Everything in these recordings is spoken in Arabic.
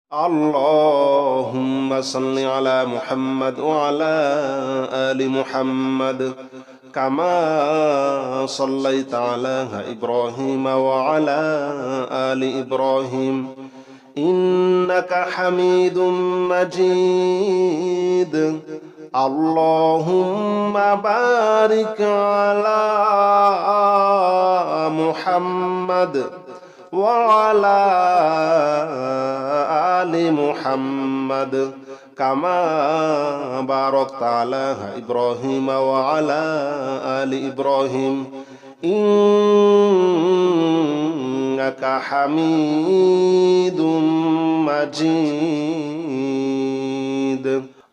اللهم صل على محمد وعلى آل محمد كما صليت على إبراهيم وعلى آل إبراهيم إنك حميد مجيد. اللهم بارك على محمد وعلى آل محمد كما باركت على إبراهيم وعلى آل إبراهيم إنك حميد مجيد.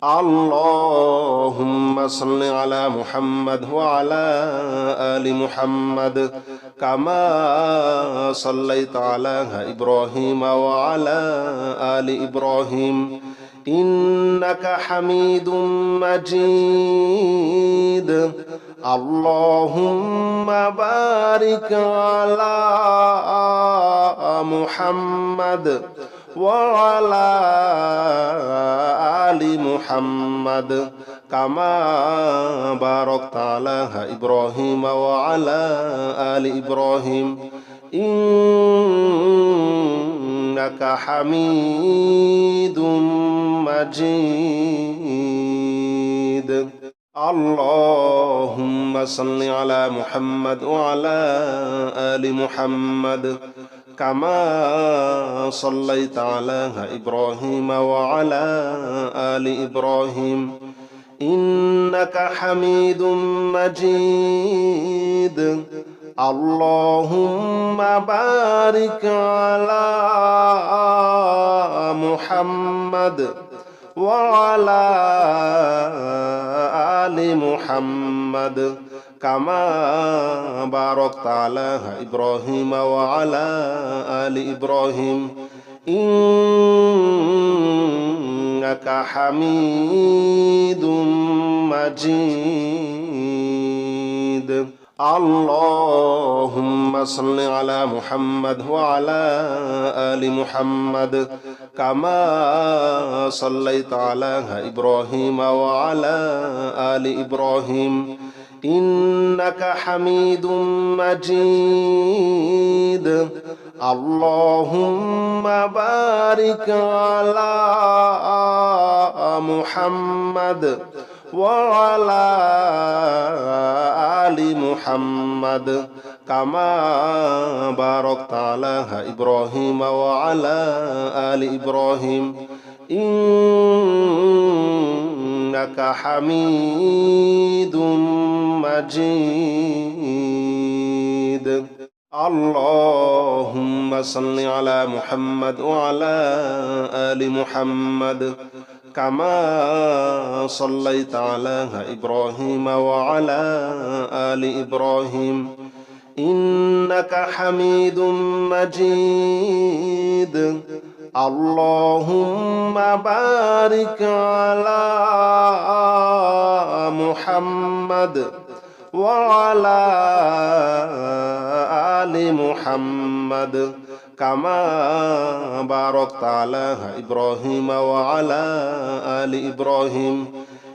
اللهم صل على محمد وعلى آل محمد كما صليت على إبراهيم وعلى آل إبراهيم إنك حميد مجيد. اللهم بارك على محمد وعلى آل محمد كما باركت على إبراهيم وعلى آل إبراهيم إنك حميد مجيد. اللهم صل على محمد وعلى آل محمد كما صليت على إبراهيم وعلى آل إبراهيم إنك حميد مجيد. اللهم بارك على محمد وعلى آل محمد كما باركت على إبراهيم وعلى آل إبراهيم إنك حميد مجيد. اللهم صل على محمد وعلى آل محمد كما صليت على إبراهيم وعلى آل إبراهيم إنك حميد مجيد. اللهم بارك على محمد وعلى آل محمد كما باركت على إبراهيم وعلى آل إبراهيم إنك حميد مجيد. اللهم صل على محمد وعلى آل محمد كما صليت على إبراهيم وعلى آل إبراهيم إنك حميد مجيد. اللهم بارك على محمد وعلى آل محمد كما باركت على إبراهيم وعلى آل إبراهيم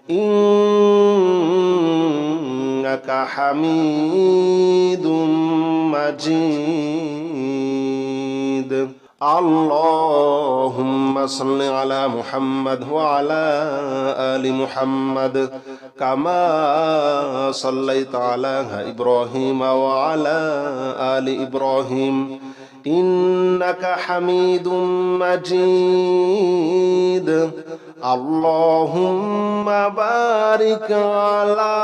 إنك حميد مجيد. اللهم صل على محمد وعلى آل محمد كما صليت على إبراهيم وعلى آل إبراهيم إنك حميد مجيد. اللهم بارك على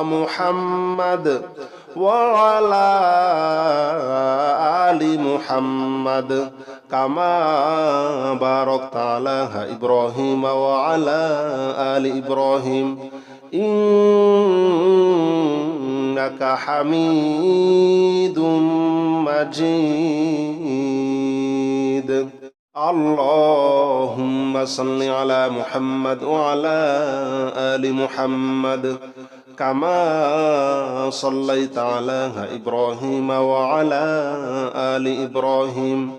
محمد وعلى آل محمد كما باركت على إبراهيم وعلى آل إبراهيم إنك حميد مجيد. اللهم صل على محمد وعلى آل محمد كما صليت على إبراهيم وعلى آل إبراهيم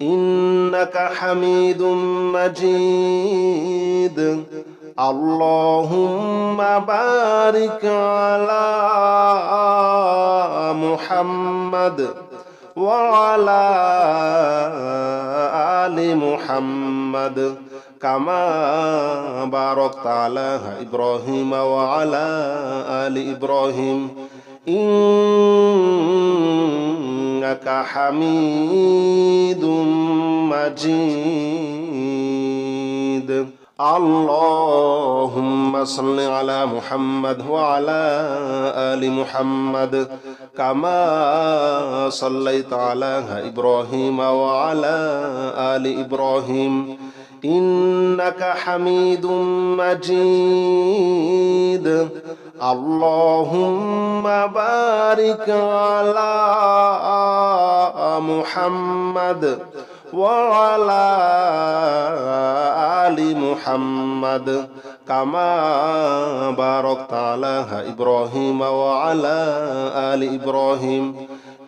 إنك حميد مجيد اللهم بارك على محمد وعلى آل محمد كما باركت على إبراهيم وعلى آل إبراهيم إنك حميد مجيد اللهم صل على محمد وعلى آل محمد كما صليت على إبراهيم وعلى آل إبراهيم إنك حميد مجيد اللهم بارك على محمد وعلى آل محمد كما باركت على إبراهيم وعلى آل إبراهيم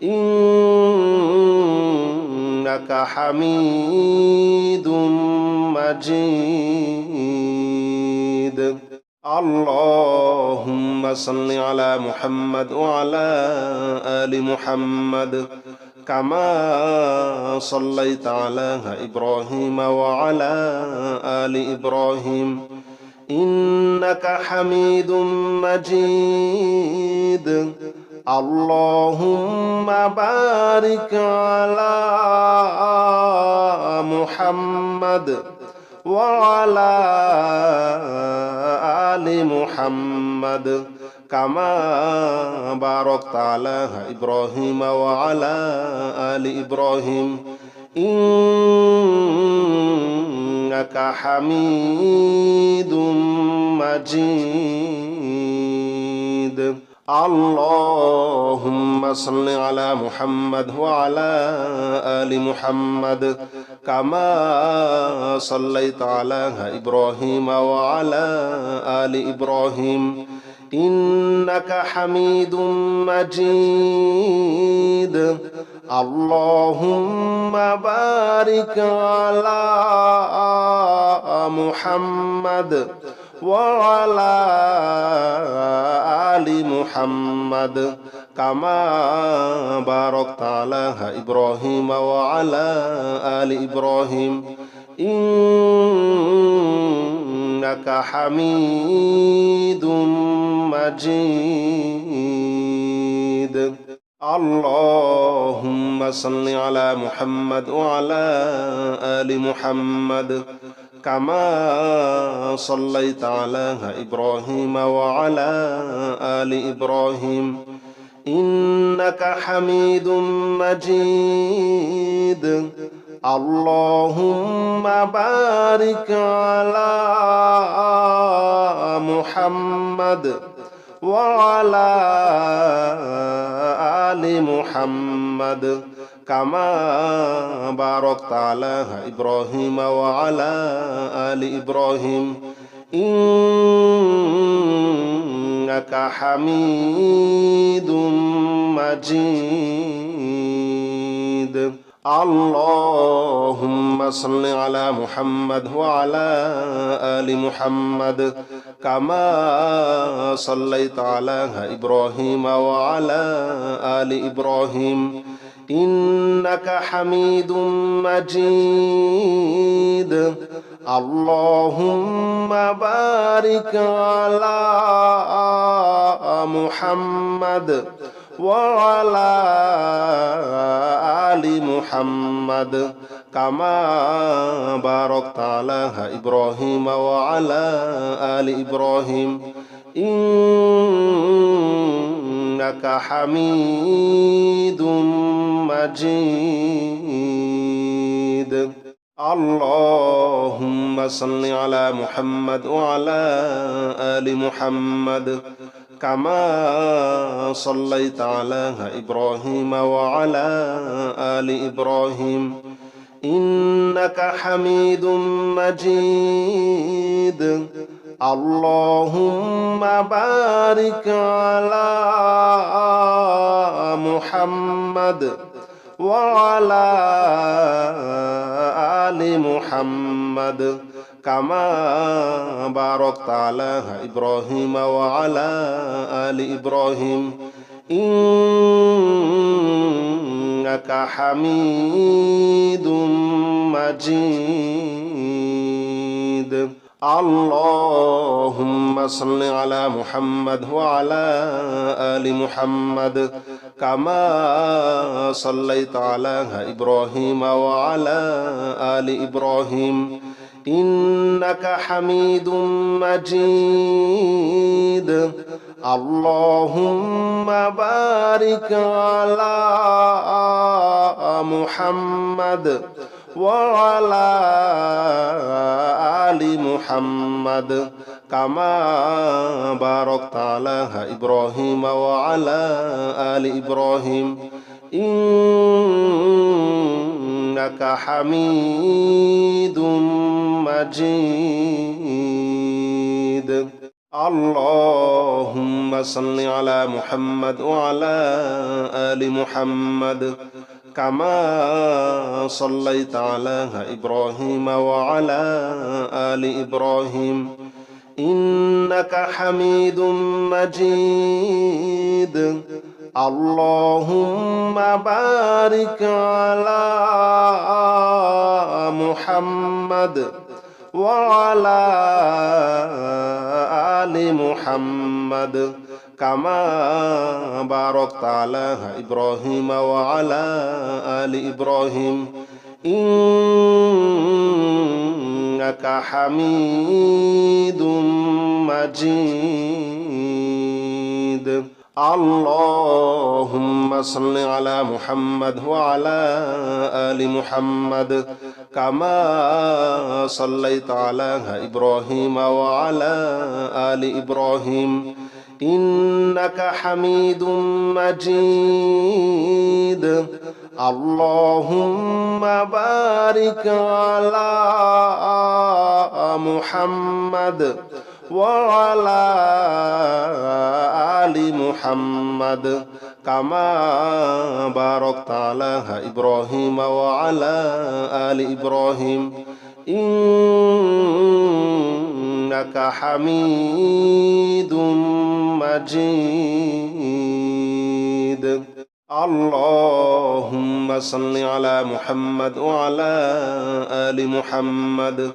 إنك حميد مجيد اللهم صل على محمد وعلى آل محمد كما صليت على إبراهيم وعلى آل إبراهيم إنك حميد مجيد اللهم بارك على محمد وعلى آل محمد كما باركت على إبراهيم وعلى آل إبراهيم إنك حميد مجيد اللهم صل على محمد وعلى آل محمد كما صليت على إبراهيم وعلى آل إبراهيم إنك حميد مجيد اللهم بارك على محمد وعلى آل محمد كما باركت على إبراهيم وعلى آل إبراهيم إنك حميد مجيد اللهم صل على محمد وعلى آل محمد كما صليت على إبراهيم وعلى آل إبراهيم إنك حميد مجيد اللهم بارك على محمد وعلى آل محمد كما باركت على إبراهيم وعلى آل إبراهيم إنك حميد مجيد اللهم صل على محمد وعلى آل محمد كما صليت على إبراهيم وعلى آل إبراهيم إنك حميد مجيد اللهم بارك على محمد وعلى آل محمد كما باركت على إبراهيم وعلى آل إبراهيم إنك حميد مجيد اللهم صل على محمد وعلى آل محمد كما صليت على إبراهيم وعلى آل إبراهيم إنك حميد مجيد اللهم بارك على محمد وعلى آل محمد كما باركت على إبراهيم وعلى آل إبراهيم إنك حميد مجيد اللهم صل على محمد وعلى آل محمد كما صليت على إبراهيم وعلى آل إبراهيم إنك حميد مجيد اللهم بارك على محمد وعلى آل محمد كما باركت على إبراهيم وعلى آل إبراهيم إنك حميد مجيد اللهم صل على محمد وعلى آل محمد كما صليت على إبراهيم وعلى آل إبراهيم إنك حميد مجيد اللهم بارك على محمد وعلى آل محمد كما باركت على إبراهيم وعلى آل إبراهيم إنك حميد مجيد اللهم صل على محمد وعلى آل محمد كما صليت على إبراهيم وعلى آل إبراهيم إنك حميد مجيد اللهم بارك على محمد وعلى آل محمد كما باركت على إبراهيم وعلى آل إبراهيم إنك حميد مجيد اللهم صل على محمد وعلى آل محمد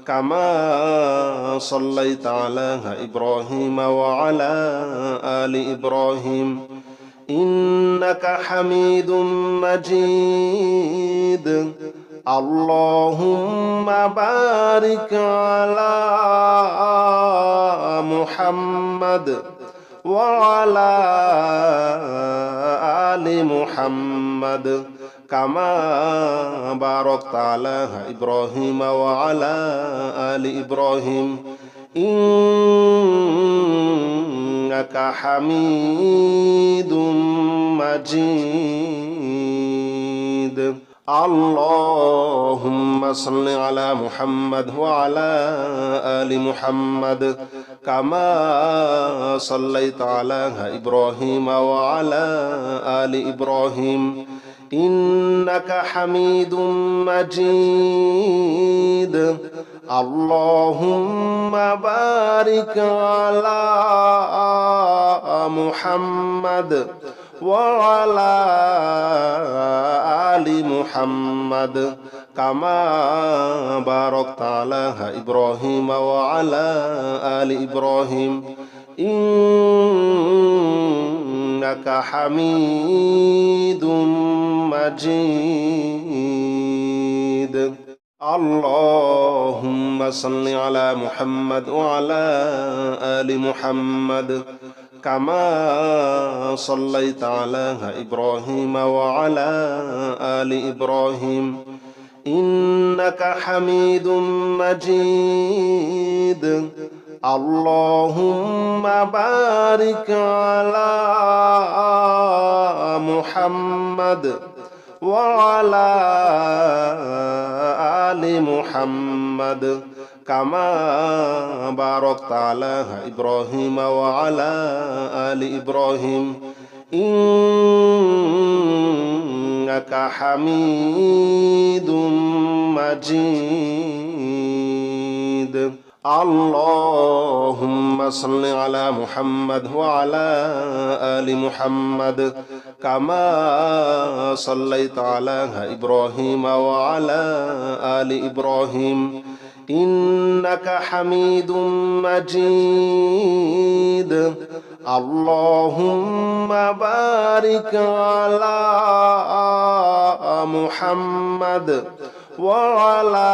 كما صليت على إبراهيم وعلى آل إبراهيم إنك حميد مجيد اللهم بارك على محمد وعلى آل محمد كما باركت على إبراهيم وعلى آل إبراهيم إنك حميد مجيد اللهم صل على محمد وعلى آل محمد كما صليت على إبراهيم وعلى آل إبراهيم إنك حميد مجيد اللهم بارك على محمد وعلى آل محمد كما باركت على إبراهيم وعلى آل إبراهيم إنك حميد مجيد اللهم صل على محمد وعلى آل محمد كما صليت على إبراهيم وعلى آل إبراهيم إنك حميد مجيد اللهم بارك على محمد وعلى آل محمد كما باركت على إبراهيم وعلى آل إبراهيم إنك حميد مجيد اللهم صل على محمد وعلى آل محمد كما صليت على إبراهيم وعلى آل إبراهيم إنك حميد مجيد اللهم بارك على محمد وعلى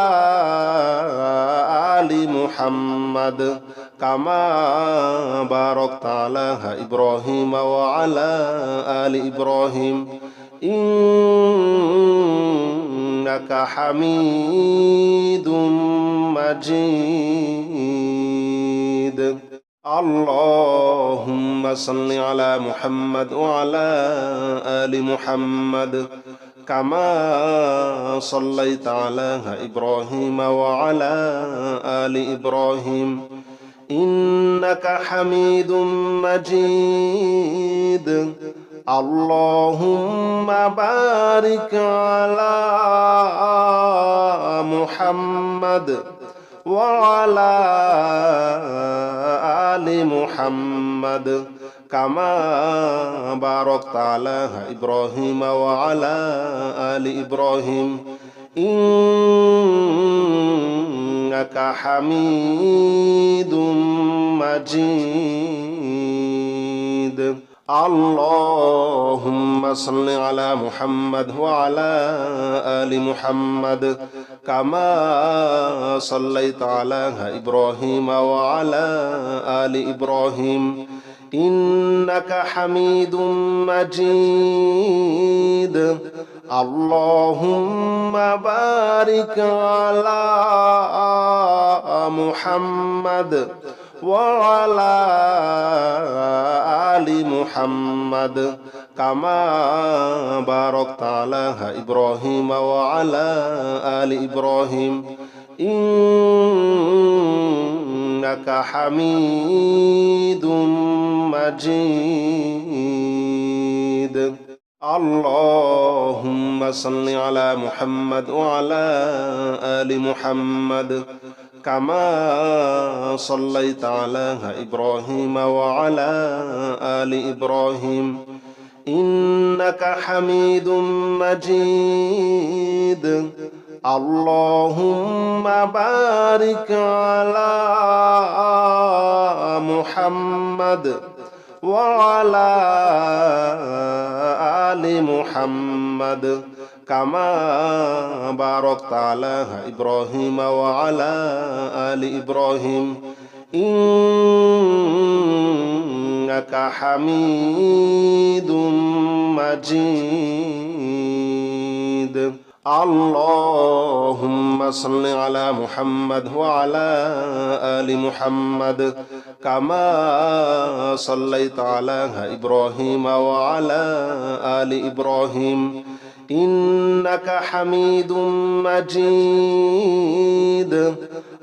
آل محمد كما باركت على إبراهيم وعلى آل إبراهيم إنك حميد مجيد اللهم صل على محمد وعلى آل محمد كما صليت على إبراهيم وعلى آل إبراهيم إنك حميد مجيد اللهم بارك على محمد وعلى آل محمد كما باركت على إبراهيم وعلى آل إبراهيم إنك حميد مجيد اللهم صل على محمد وعلى آل محمد كما صليت على إبراهيم وعلى آل إبراهيم إنك حميد مجيد اللهم بارك على محمد وعلى آل محمد كما باركت على إبراهيم وعلى آل إبراهيم إنك حميد مجيد اللهم صل على محمد وعلى آل محمد كما صليت على إبراهيم وعلى آل إبراهيم إنك حميد مجيد اللهم بارك على محمد وعلى آل محمد كما باركت على إبراهيم وعلى آل إبراهيم إنك حميد مجيد اللهم صل على محمد وعلى آل محمد كما صليت على إبراهيم وعلى آل إبراهيم إنك حميد مجيد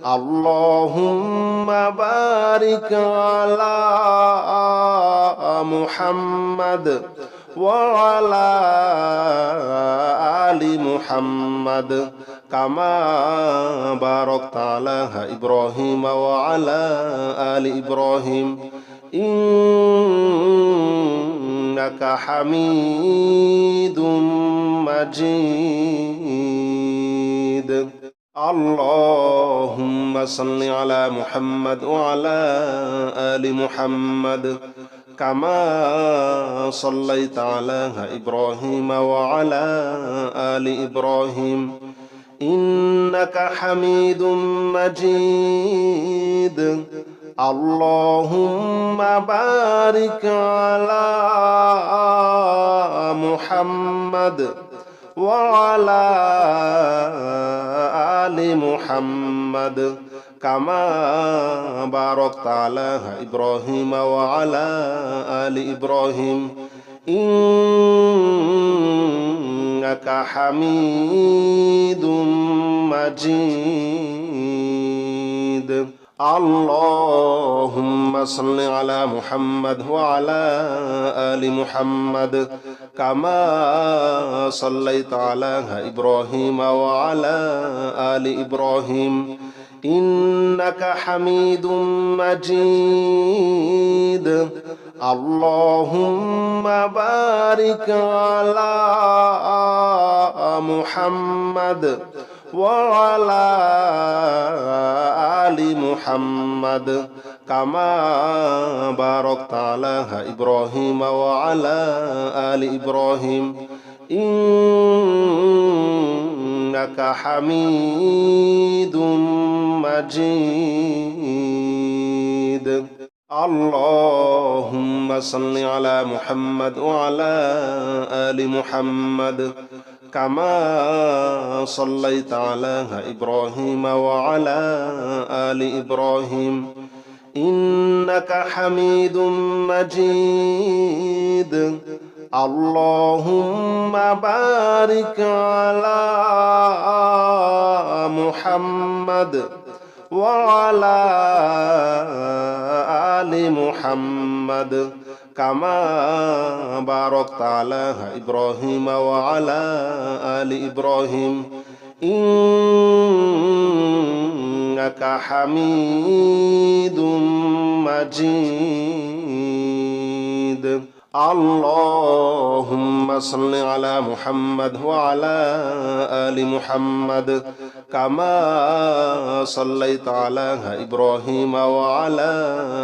اللهم بارك على محمد وعلى آل محمد كما باركت على إبراهيم وعلى آل إبراهيم إنك حميد مجيد اللهم صل على محمد وعلى آل محمد كما صليت على إبراهيم وعلى آل إبراهيم إنك حميد مجيد اللهم بارك على محمد وعلى آل محمد كما باركت على إبراهيم وعلى آل إبراهيم إنك حميد مجيد اللهم صل على محمد وعلى آل محمد كما صليت على إبراهيم وعلى آل إبراهيم إنك حميد مجيد اللهم بارك على محمد وعلى آل محمد كما باركت على إبراهيم وعلى آل إبراهيم إنك حميد مجيد اللهم صل على محمد وعلى آل محمد كما صليت على إبراهيم وعلى آل إبراهيم إنك حميد مجيد اللهم بارك على محمد وعلى آل محمد كما باركت على إبراهيم وعلى آل إبراهيم إنك حميد مجيد اللهم صل على محمد وعلى آل محمد كما صليت على إبراهيم وعلى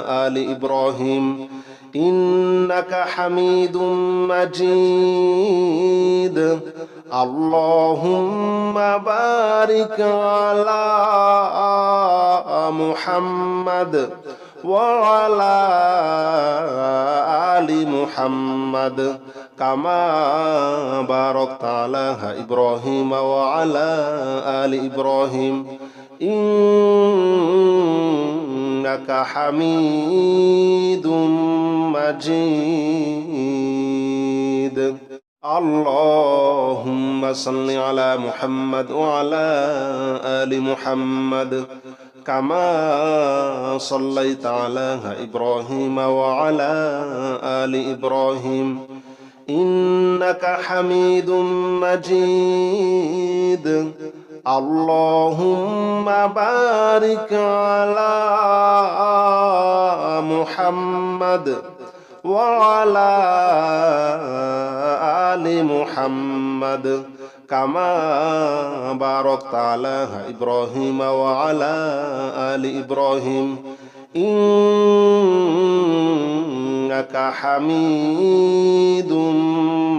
آل إبراهيم إنك حميد مجيد اللهم بارك على محمد وعلى آل محمد كما باركت على إبراهيم وعلى آل إبراهيم إنك حميد مجيد اللهم صل على محمد وعلى آل محمد كما صليت على إبراهيم وعلى آل إبراهيم إنك حميد مجيد اللهم بارك على محمد وعلى آل محمد كما باركت على إبراهيم وعلى آل إبراهيم إنك حميد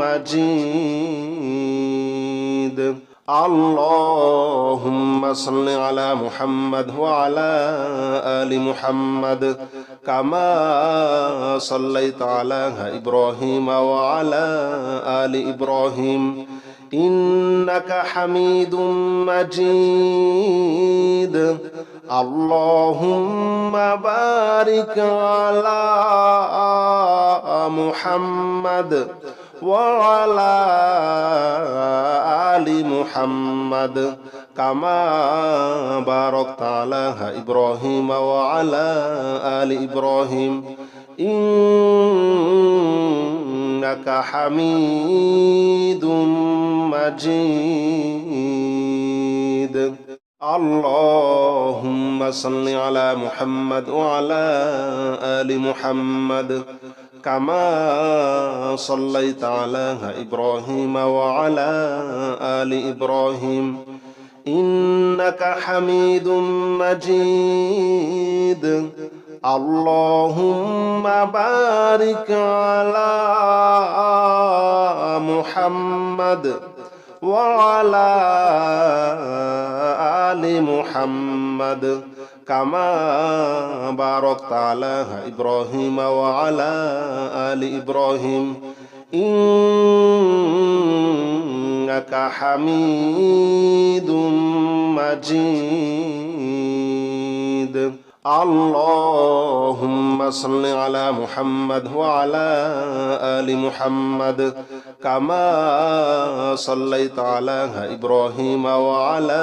مجيد اللهم صل على محمد وعلى آل محمد كما صليت على إبراهيم وعلى آل إبراهيم إنك حميد مجيد اللهم بارك على محمد وعلى آل محمد كما باركت على إبراهيم وعلى آل إبراهيم إنك حميد مجيد اللهم صل على محمد وعلى آل محمد كما صليت على إبراهيم وعلى آل إبراهيم إنك حميد مجيد اللهم بارك على محمد وعلى آل محمد كما باركت على إبراهيم وعلى آل إبراهيم إنك حميد مجيد اللهم صل على محمد وعلى آل محمد كما صليت على إبراهيم وعلى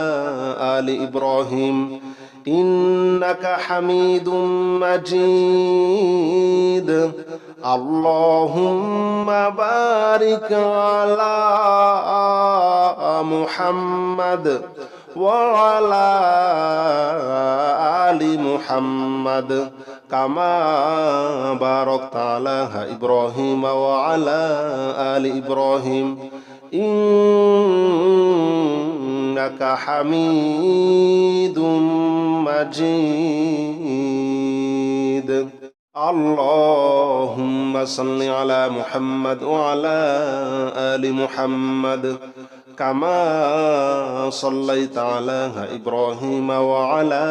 آل إبراهيم إنك حميد مجيد اللهم بارك على محمد وعلى آل محمد كما باركت على إبراهيم وعلى آل إبراهيم إنك حميد مجيد اللهم صل على محمد وعلى آل محمد كما صليت على إبراهيم وعلى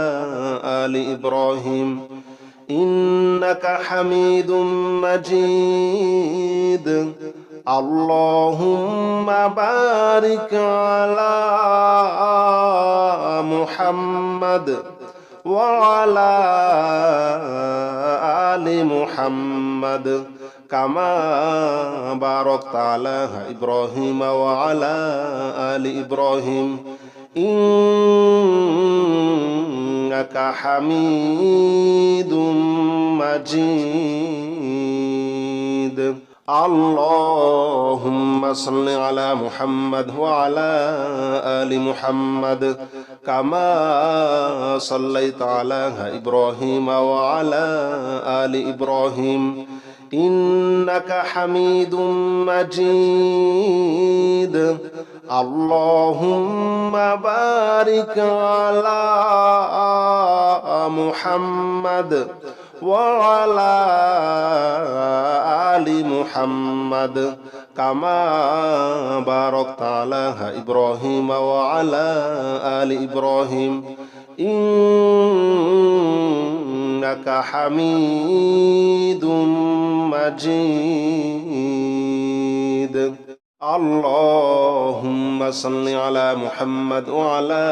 آل إبراهيم إنك حميد مجيد اللهم بارك على محمد وعلى آل محمد كما باركت على إبراهيم وعلى آل إبراهيم إنك حميد مجيد اللهم صل على محمد وعلى آل محمد كما صليت على إبراهيم وعلى آل إبراهيم إنك حميد مجيد اللهم بارك على محمد وعلى آل محمد كما باركت على إبراهيم وعلى آل إبراهيم إنك حميد مجيد اللهم صل على محمد وعلى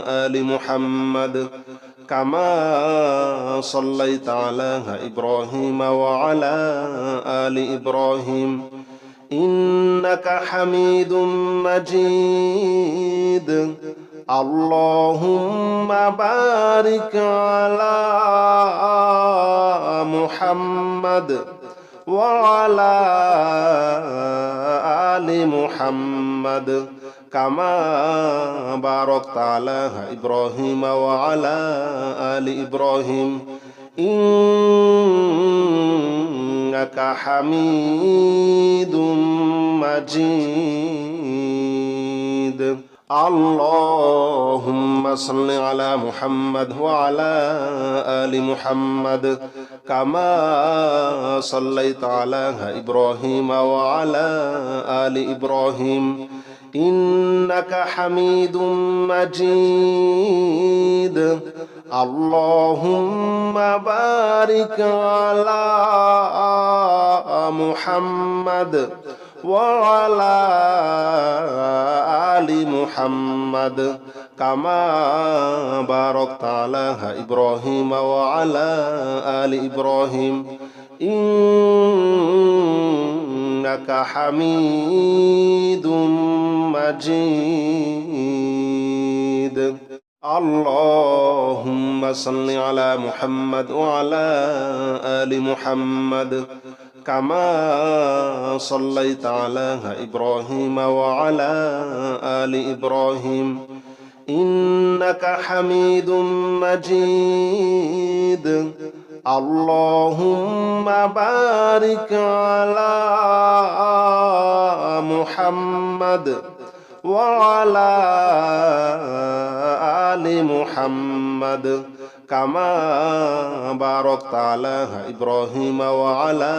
آل محمد كما صليت على إبراهيم وعلى آل إبراهيم إنك حميد مجيد اللهم بارك على محمد وعلى آل محمد كما باركت على إبراهيم وعلى آل إبراهيم إنك حميد مجيد اللهم صل على محمد وعلى آل محمد كما صليت على إبراهيم وعلى آل إبراهيم إنك حميد مجيد اللهم بارك على محمد وعلى آل محمد كما باركت على إبراهيم وعلى آل إبراهيم إنك حميد مجيد اللهم صل على محمد وعلى آل محمد كما صليت على إبراهيم وعلى آل إبراهيم إنك حميد مجيد اللهم بارك على محمد وعلى آل محمد كما باركت على إبراهيم وعلى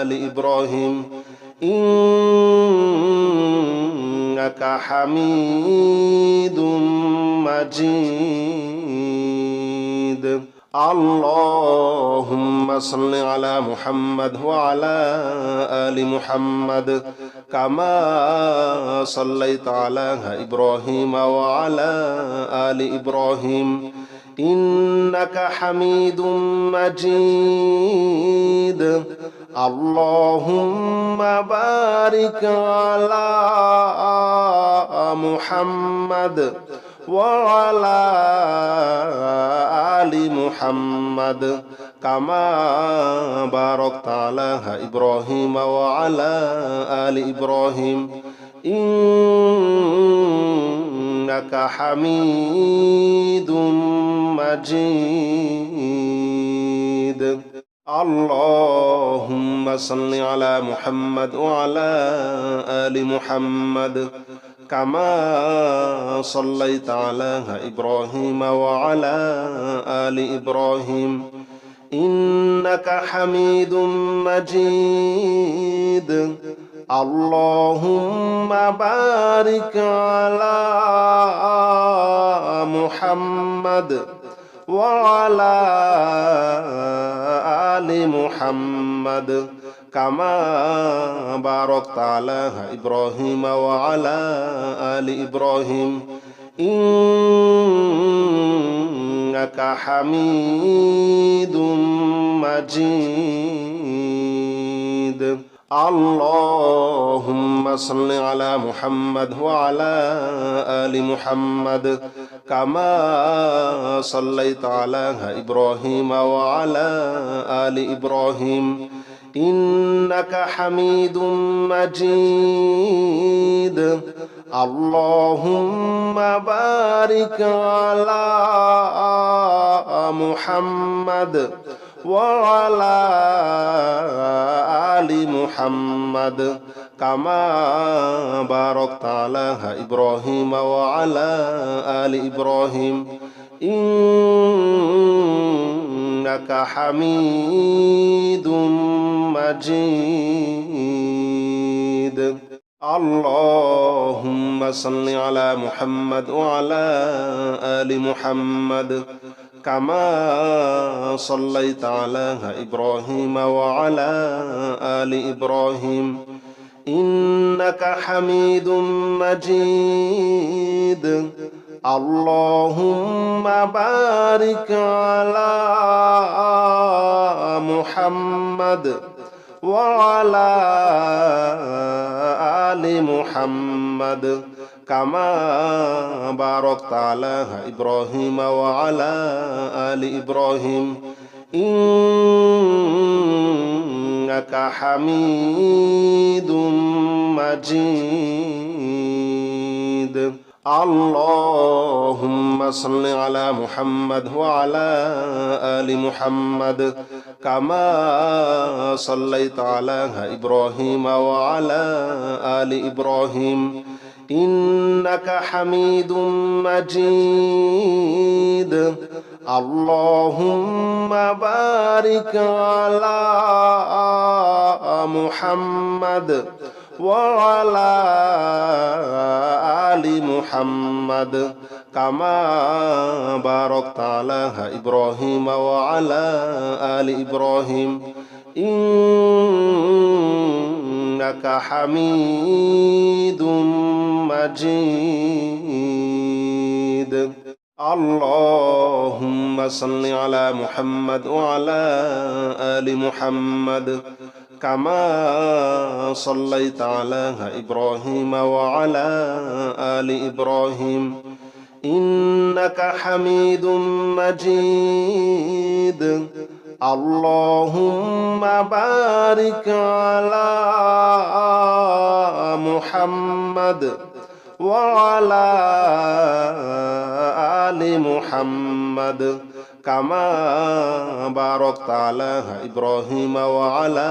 آل إبراهيم إنك حميد مجيد اللهم صل على محمد وعلى آل محمد كما صليت على إبراهيم وعلى آل إبراهيم إنك حميد مجيد اللهم بارك على محمد وعلى آل محمد كما باركت على إبراهيم وعلى آل إبراهيم إنك حميد مجيد اللهم صل على محمد وعلى آل محمد كما صليت على إبراهيم وعلى آل إبراهيم إنك حميد مجيد اللهم بارك على محمد وعلى آل محمد كما باركت على إبراهيم وعلى آل إبراهيم إنك حميد مجيد اللهم صل على محمد وعلى آل محمد كما صليت على إبراهيم وعلى آل إبراهيم إنك حميد مجيد اللهم بارك على محمد وعلى آل محمد كما باركت على إبراهيم وعلى آل إبراهيم إنك حميد مجيد اللهم صل على محمد وعلى آل محمد كما صليت على إبراهيم وعلى آل إبراهيم إنك حميد مجيد اللهم بارك على محمد وعلى آل محمد كما باركت على إبراهيم وعلى آل إبراهيم إنك حميد مجيد اللهم صل على محمد وعلى آل محمد كما صليت على إبراهيم وعلى آل إبراهيم إنك حميد مجيد اللهم بارك على محمد وعلى آل محمد كما باركت على إبراهيم وعلى آل إبراهيم إنك حميد مجيد اللهم صل على محمد وعلى آل محمد كما صليت على إبراهيم وعلى آل إبراهيم إنك حميد مجيد اللهم بارك على محمد وعلى آل محمد كما باركت على إبراهيم وعلى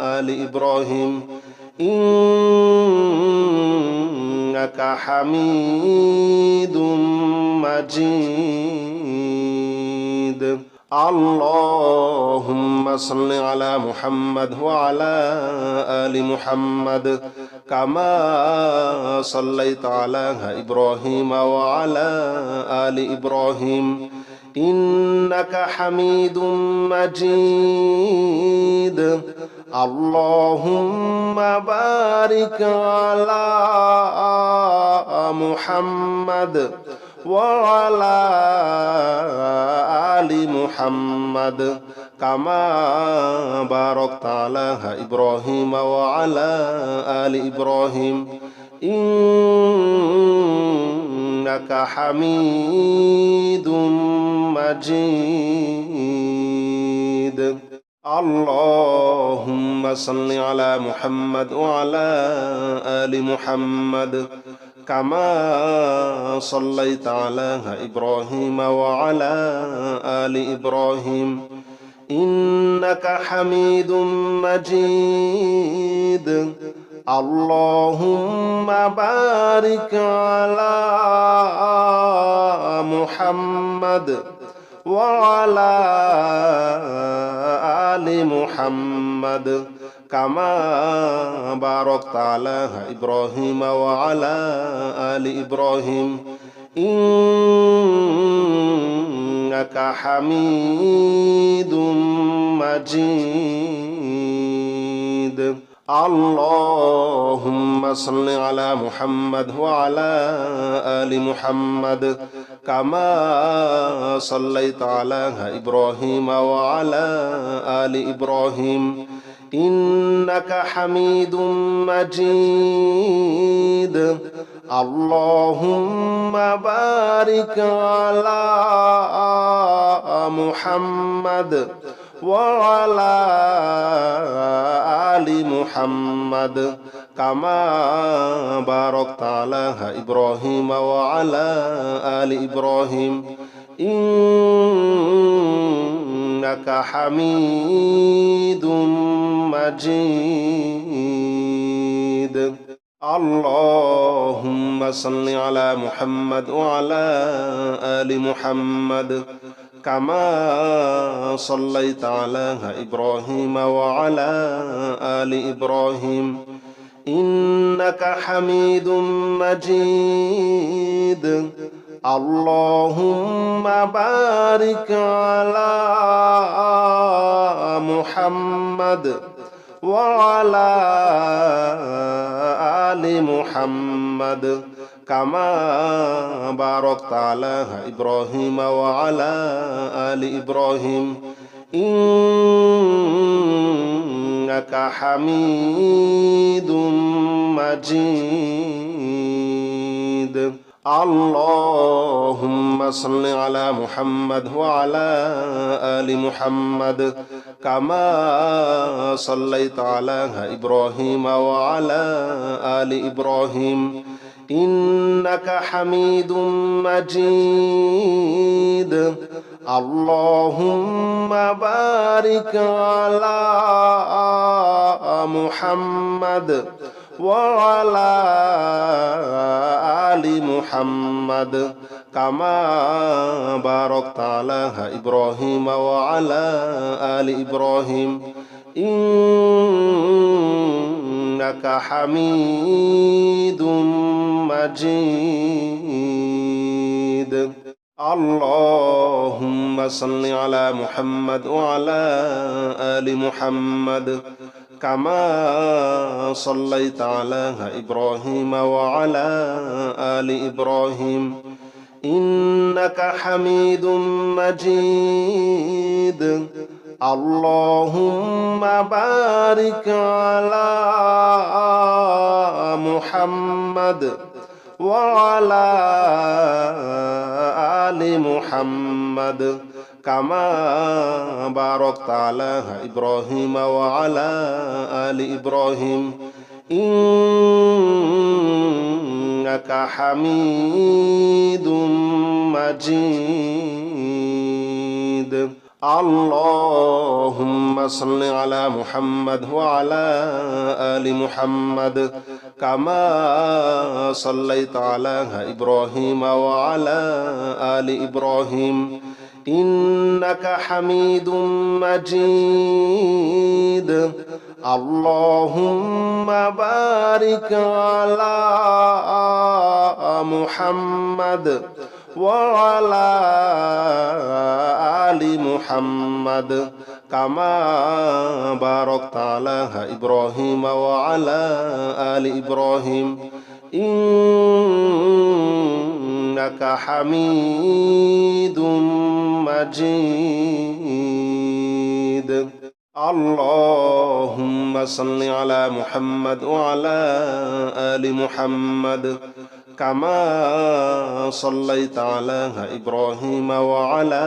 آل إبراهيم إنك حميد مجيد اللهم صل على محمد وعلى آل محمد كما صليت على إبراهيم وعلى آل إبراهيم إنك حميد مجيد اللهم بارك على محمد وعلى آل محمد كما باركت على إبراهيم وعلى آل إبراهيم إنك حميد مجيد اللهم صل على محمد وعلى آل محمد كما صليت على إبراهيم وعلى آل إبراهيم إنك حميد مجيد اللهم بارك على محمد وعلى آل محمد كما باركت على إبراهيم وعلى آل إبراهيم إنك حميد مجيد اللهم صل على محمد وعلى آل محمد كما صليت على إبراهيم وعلى آل إبراهيم إنك حميد مجيد اللهم بارك على محمد وعلى آل محمد كما باركت على إبراهيم وعلى آل إبراهيم إنك حميد مجيد اللهم صل على محمد وعلى آل محمد كما صليت على إبراهيم وعلى آل إبراهيم إنك حميد مجيد اللهم بارك على محمد وعلى آل محمد كما باركت على إبراهيم وعلى آل إبراهيم إنك حميد مجيد اللهم صل على محمد وعلى آل محمد كما صليت على إبراهيم وعلى آل إبراهيم إنك حميد مجيد اللهم بارك على محمد وعلى آل محمد كما باركت على إبراهيم وعلى آل إبراهيم إنك حميد مجيد اللهم صل على محمد وعلى آل محمد كما صليت على إبراهيم وعلى آل إبراهيم إنك حميد مجيد اللهم بارك على محمد وعلى آل محمد كما باركت على إبراهيم وعلى آل إبراهيم إنك حميد مجيد اللهم صل على محمد وعلى آل محمد كما صليت على إبراهيم وعلى آل إبراهيم إنك حميد مجيد اللهم بارك على محمد وعلى آل محمد كما باركت على إبراهيم وعلى آل إبراهيم إنك حميد مجيد اللهم صل على محمد وعلى آل محمد كما صليت على إبراهيم وعلى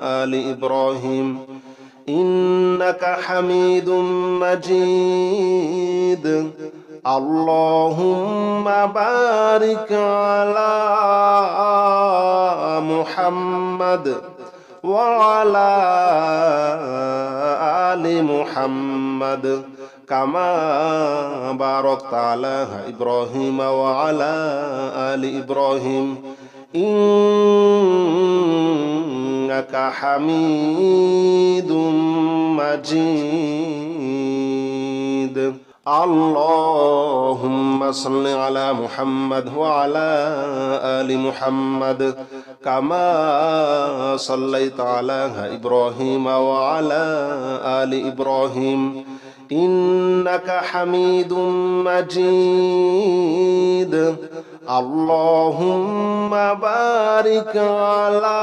آل إبراهيم إنك حميد مجيد. اللهم بارك على محمد وعلى آل محمد كما باركت على إبراهيم وعلى آل إبراهيم إنك حميد مجيد. اللهم صل على محمد وعلى آل محمد كما صليت على إبراهيم وعلى آل إبراهيم إنك حميد مجيد. اللهم بارك على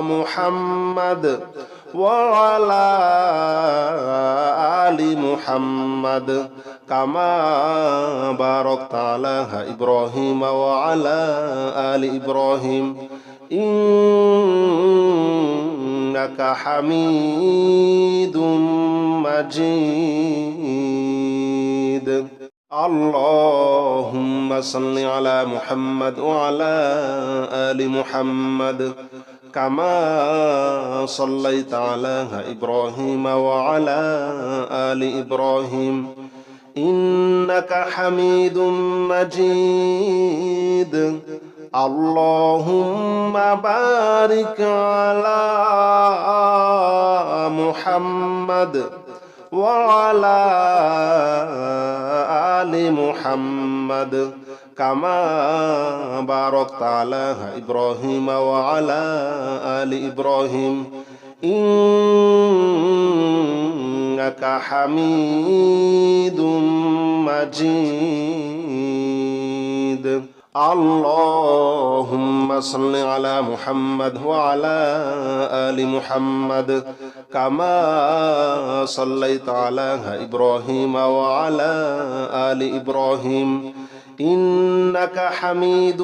محمد وعلى آل محمد كما باركت على إبراهيم وعلى آل إبراهيم إنك حميد مجيد. اللهم صل على محمد وعلى آل محمد كما صليت على إبراهيم وعلى آل إبراهيم إنك حميد مجيد. اللهم بارك على محمد وعلى آل محمد كما باركت على إبراهيم وعلى آل إبراهيم إنك حميد مجيد. اللهم صل على محمد وعلى آل محمد كما صليت على إبراهيم وعلى آل إبراهيم إنك حميد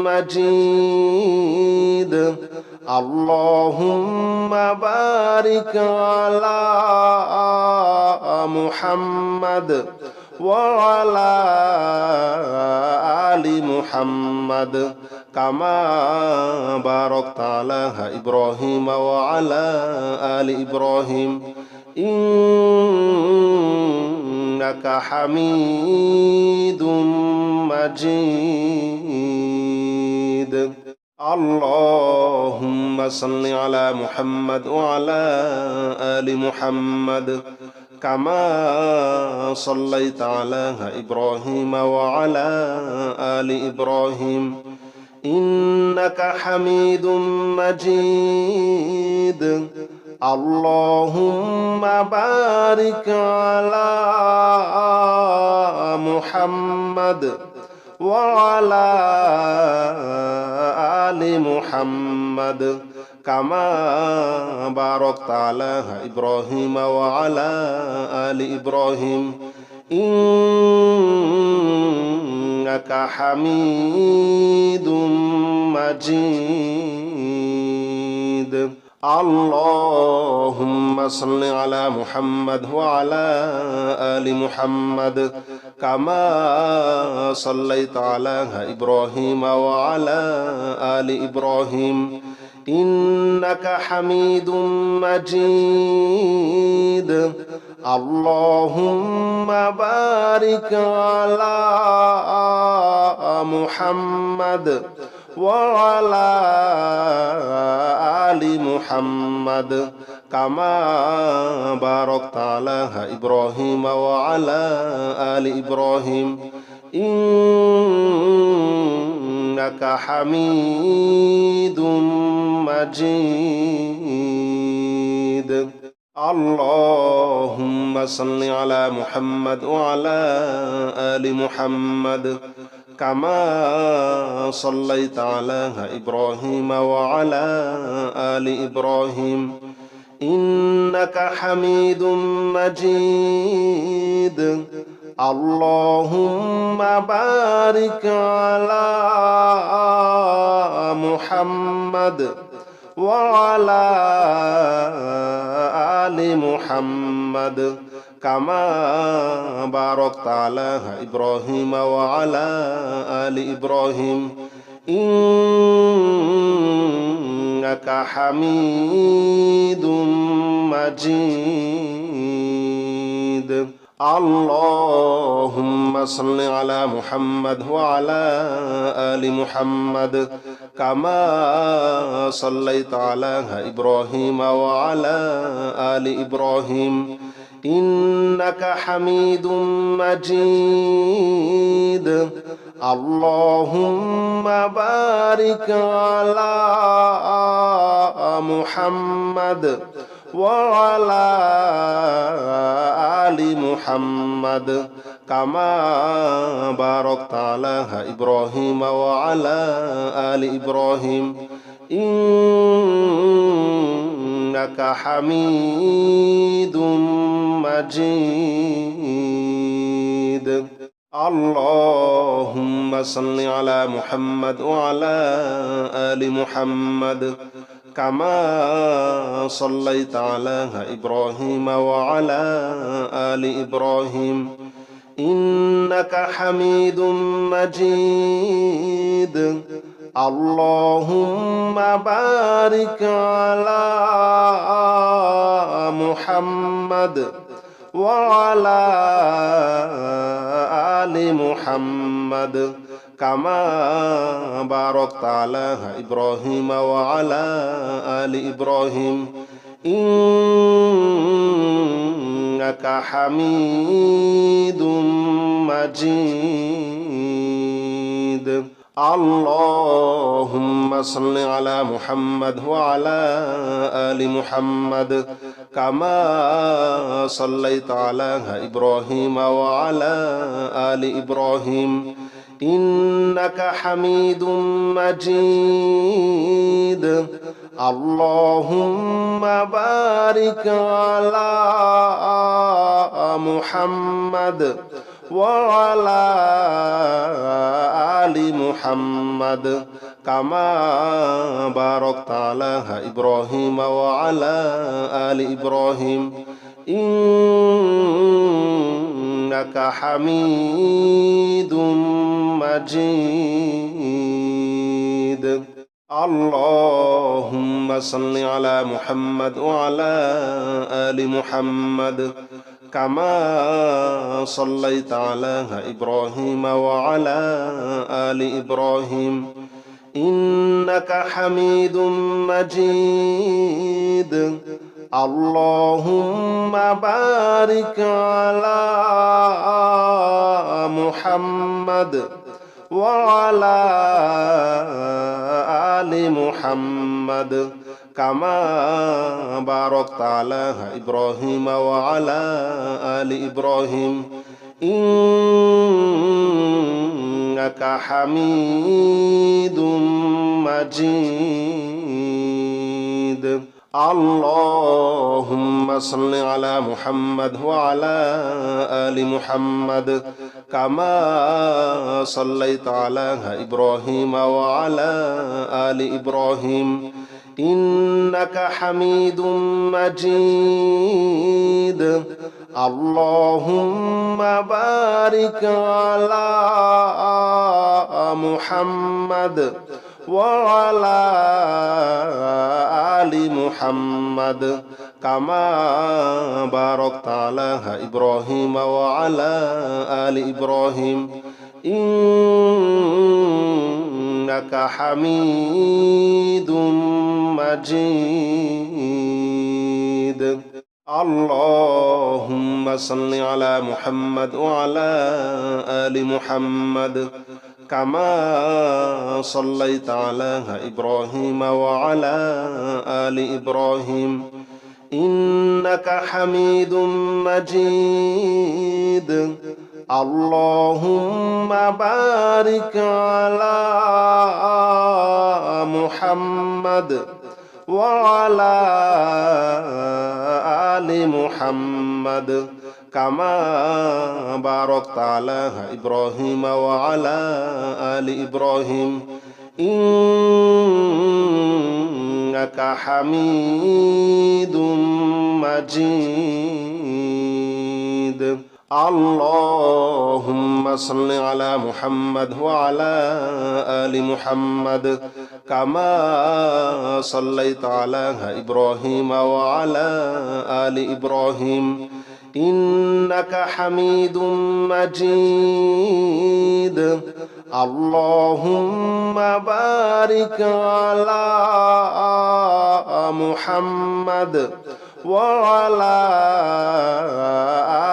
مجيد. اللهم بارك على محمد وعلى آل محمد كما باركت على إبراهيم وعلى آل إبراهيم إنك حميد مجيد. اللهم صل على محمد وعلى آل محمد كما صليت على إبراهيم وعلى آل إبراهيم إنك حميد مجيد. اللهم بارك على محمد وعلى آل محمد كما باركت على إبراهيم وعلى آل إبراهيم إنك حميد مجيد. اللهم صل على محمد وعلى آل محمد كما صليت على إبراهيم وعلى آل إبراهيم إنك حميد مجيد. اللهم بارك على محمد وعلى آل محمد كما باركت على إبراهيم وعلى آل إبراهيم إنك حميد مجيد. اللهم صل على محمد وعلى آل محمد كما صليت على إبراهيم وعلى آل إبراهيم إنك حميد مجيد. اللهم بارك على محمد وعلى آل محمد كما باركت على إبراهيم وعلى آل إبراهيم إنك حميد مجيد اللهم صل على محمد وعلى آل محمد كما صليت على إبراهيم وعلى آل إبراهيم إنك حميد مجيد اللهم بارك على محمد وعلى آل محمد كما باركت على إبراهيم وعلى آل إبراهيم إنك حميد مجيد اللهم صل على محمد وعلى آل محمد كما صليت على إبراهيم وعلى آل إبراهيم إنك حميد مجيد اللهم بارك على محمد وعلى آل محمد كما باركت على إبراهيم وعلى آل إبراهيم إنك حميد مجيد اللهم صل على محمد وعلى آل محمد كما صليت على إبراهيم وعلى آل إبراهيم إنك حميد مجيد اللهم بارك على محمد وعلى آل محمد كما باركت على إبراهيم وعلى آل إبراهيم إنك حميد مجيد اللهم صل على محمد وعلى آل محمد كما صليت على إبراهيم وعلى آل إبراهيم إنك حميد مجيد اللهم بارك على محمد وعلى آل محمد كما باركت على إبراهيم وعلى آل إبراهيم إنك حميد مجيد اللهم صل على محمد وعلى آل محمد كما صليت على إبراهيم وعلى آل إبراهيم إنك حميد مجيد اللهم بارك على محمد وعلى آل محمد كما باركت على إبراهيم وعلى آل إبراهيم إنك حميد مجيد اللهم صل على محمد وعلى آل محمد كما صليت على إبراهيم وعلى آل إبراهيم إنك حميد مجيد اللهم بارك على محمد وعلى آل محمد كما باركت على إبراهيم وعلى آل إبراهيم إنك حميد مجيد اللهم صل على محمد وعلى آل محمد كما صليت على إبراهيم وعلى آل إبراهيم إنك حميد مجيد اللهم بارك على محمد وعلى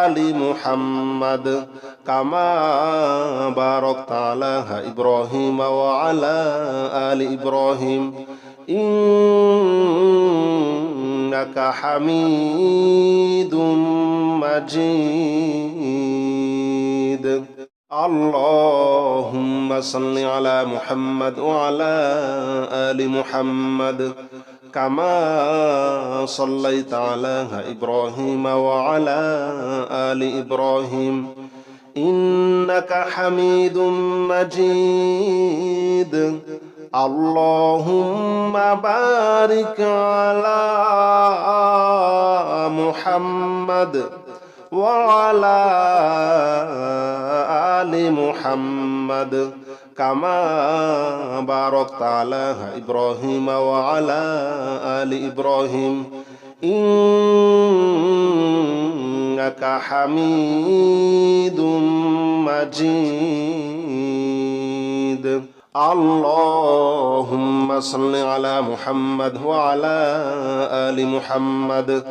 آل محمد كما باركت على إبراهيم وعلى آل إبراهيم إنك حميد مجيد اللهم صل على محمد وعلى آل محمد كما صليت على إبراهيم وعلى آل إبراهيم إنك حميد مجيد اللهم بارك على محمد وعلى آل محمد كما باركت على إبراهيم وعلى آل إبراهيم إنك حميد مجيد اللهم صل على محمد وعلى آل محمد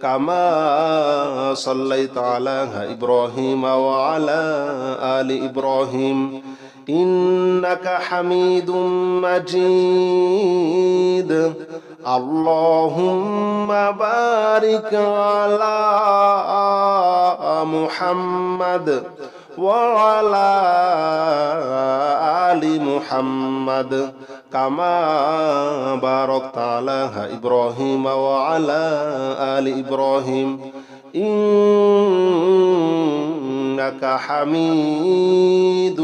كما صليت على إبراهيم وعلى آل إبراهيم إنك حميد مجيد اللهم بارك على محمد وعلى آل محمد كما باركت على إبراهيم وعلى آل إبراهيم إنك حميد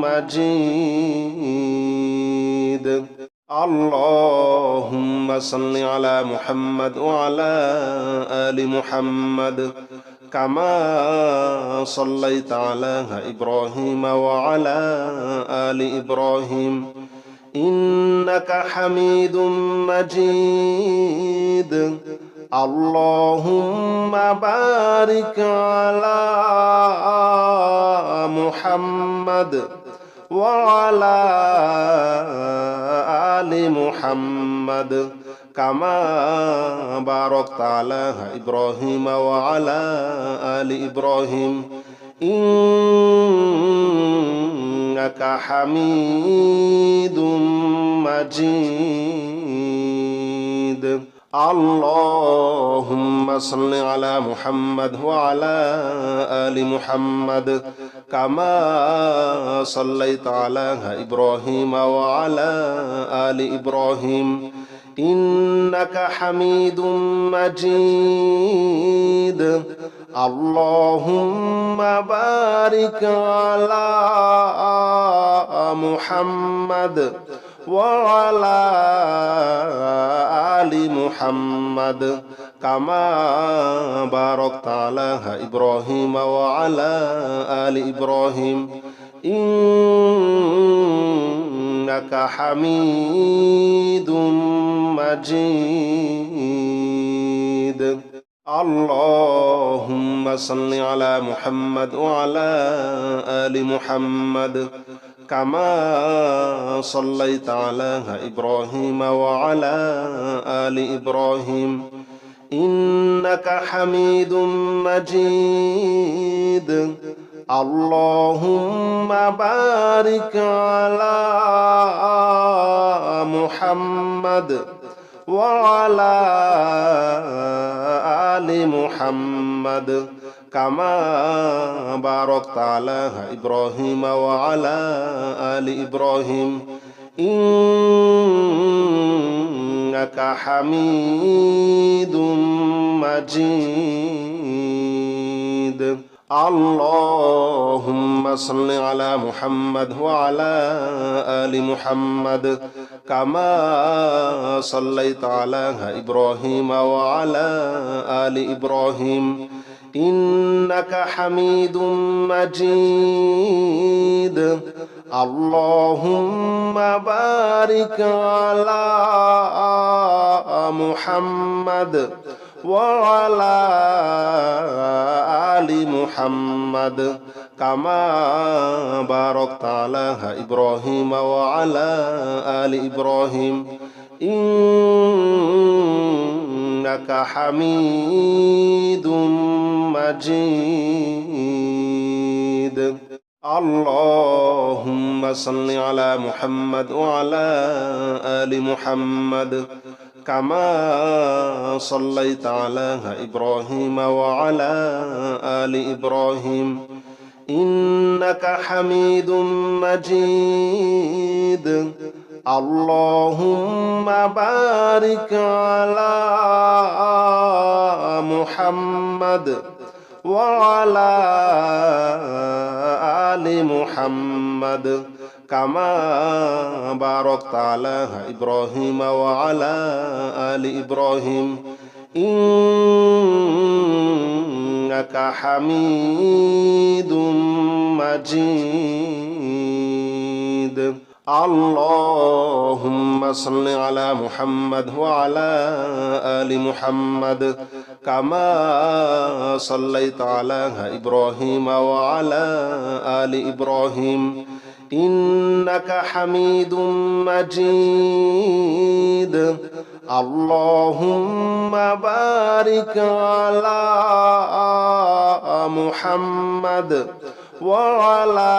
مجيد اللهم صل على محمد وعلى آل محمد كما صليت على إبراهيم وعلى آل إبراهيم إنك حميد مجيد اللهم بارك على محمد وعلى آل محمد كما باركت على إبراهيم وعلى آل إبراهيم إنك حميد مجيد اللهم صل على محمد وعلى آل محمد كما صليت على إبراهيم وعلى آل إبراهيم إنك حميد مجيد اللهم بارك على محمد وعلى آل محمد كما باركت على إبراهيم وعلى آل إبراهيم إنك حميد مجيد اللهم صل على محمد وعلى آل محمد كما صليت على إبراهيم وعلى آل إبراهيم إنك حميد مجيد اللهم بارك على محمد وعلى آل محمد كما باركت على إبراهيم وعلى آل إبراهيم إنك حميد مجيد اللهم صل على محمد وعلى آل محمد كما صليت على إبراهيم وعلى آل إبراهيم إنك حميد مجيد اللهم بارك على محمد وعلى آل محمد كما باركت على إبراهيم وعلى آل إبراهيم إنك حميد مجيد اللهم صل على محمد وعلى آل محمد كما صليت على إبراهيم وعلى آل إبراهيم إنك حميد مجيد اللهم بارك على محمد وعلى آل محمد كما باركت على إبراهيم وعلى آل إبراهيم إنك حميد مجيد اللهم صل على محمد وعلى آل محمد كما صليت على إبراهيم وعلى آل إبراهيم إنك حميد مجيد اللهم بارك على محمد وعلى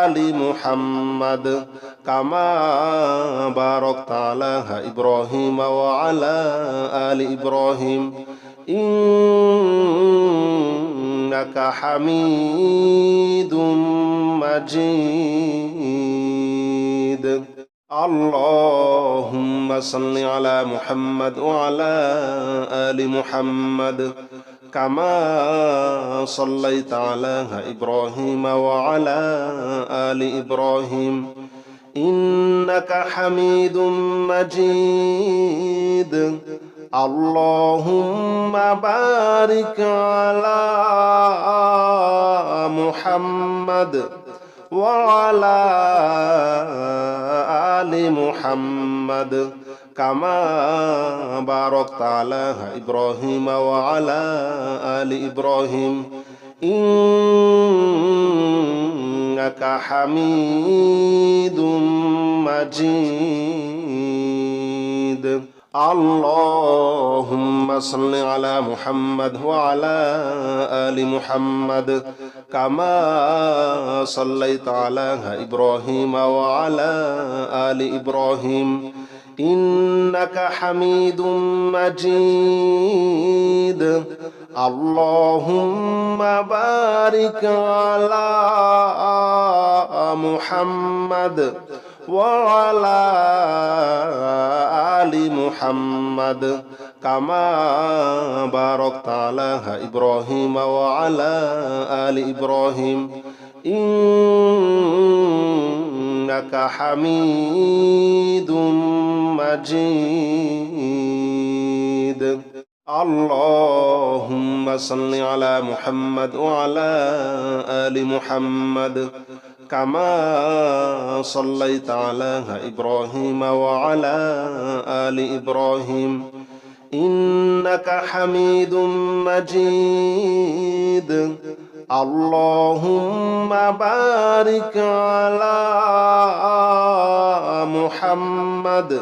آل محمد كما باركت على إبراهيم وعلى آل إبراهيم إنك حميد مجيد اللهم صل على محمد وعلى آل محمد كما صليت على إبراهيم وعلى آل إبراهيم إنك حميد مجيد اللهم بارك على محمد وعلى آل محمد كما باركت على إبراهيم وعلى آل إبراهيم إنك حميد مجيد اللهم صل على محمد وعلى آل محمد كما صليت على إبراهيم وعلى آل إبراهيم إنك حميد مجيد اللهم بارك على محمد وعلى آل محمد كما باركت على إبراهيم وعلى آل إبراهيم إنك حميد مجيد اللهم صل على محمد وعلى آل محمد كما صليت على إبراهيم وعلى آل إبراهيم إنك حميد مجيد اللهم بارك على محمد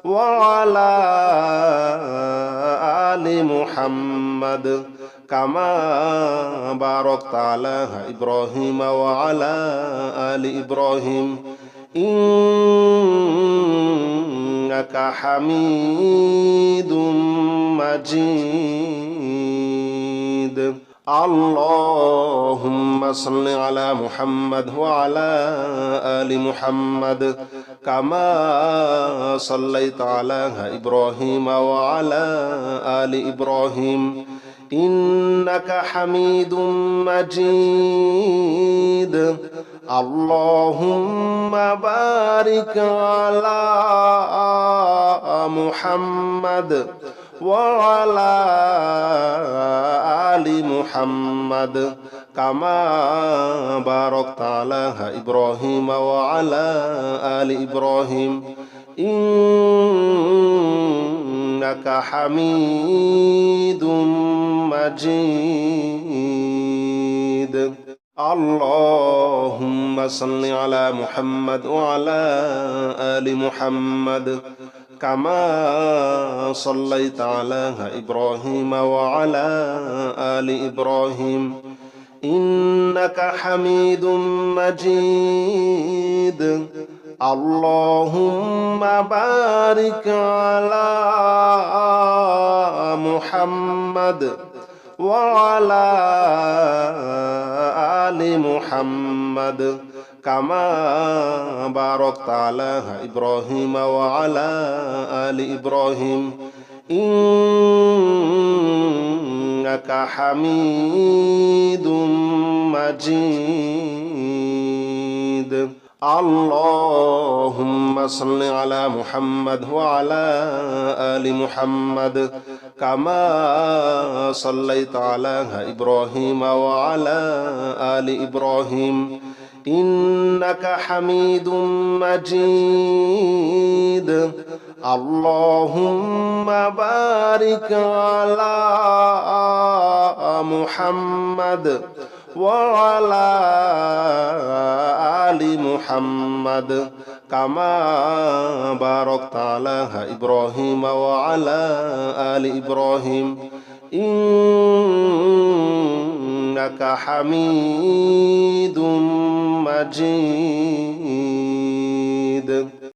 وعلى آل محمد كما باركت على إبراهيم وعلى آل إبراهيم إنك حميد مجيد اللهم صل على محمد وعلى آل محمد كما صليت على إبراهيم وعلى آل إبراهيم إنك حميد مجيد اللهم بارك على محمد وعلى آل محمد كما باركت على إبراهيم وعلى آل إبراهيم إنك حميد مجيد اللهم صل على محمد وعلى آل محمد كما صليت على إبراهيم وعلى آل إبراهيم إنك حميد مجيد اللهم بارك على محمد وعلى آل محمد كما باركت على إبراهيم وعلى آل إبراهيم إنك حميد مجيد اللهم صل على محمد وعلى آل محمد كما صليت على إبراهيم وعلى آل إبراهيم إنك حميد مجيد اللهم بارك على محمد وعلى آل محمد كما باركت على إبراهيم وعلى آل إبراهيم إنك حميد مجيد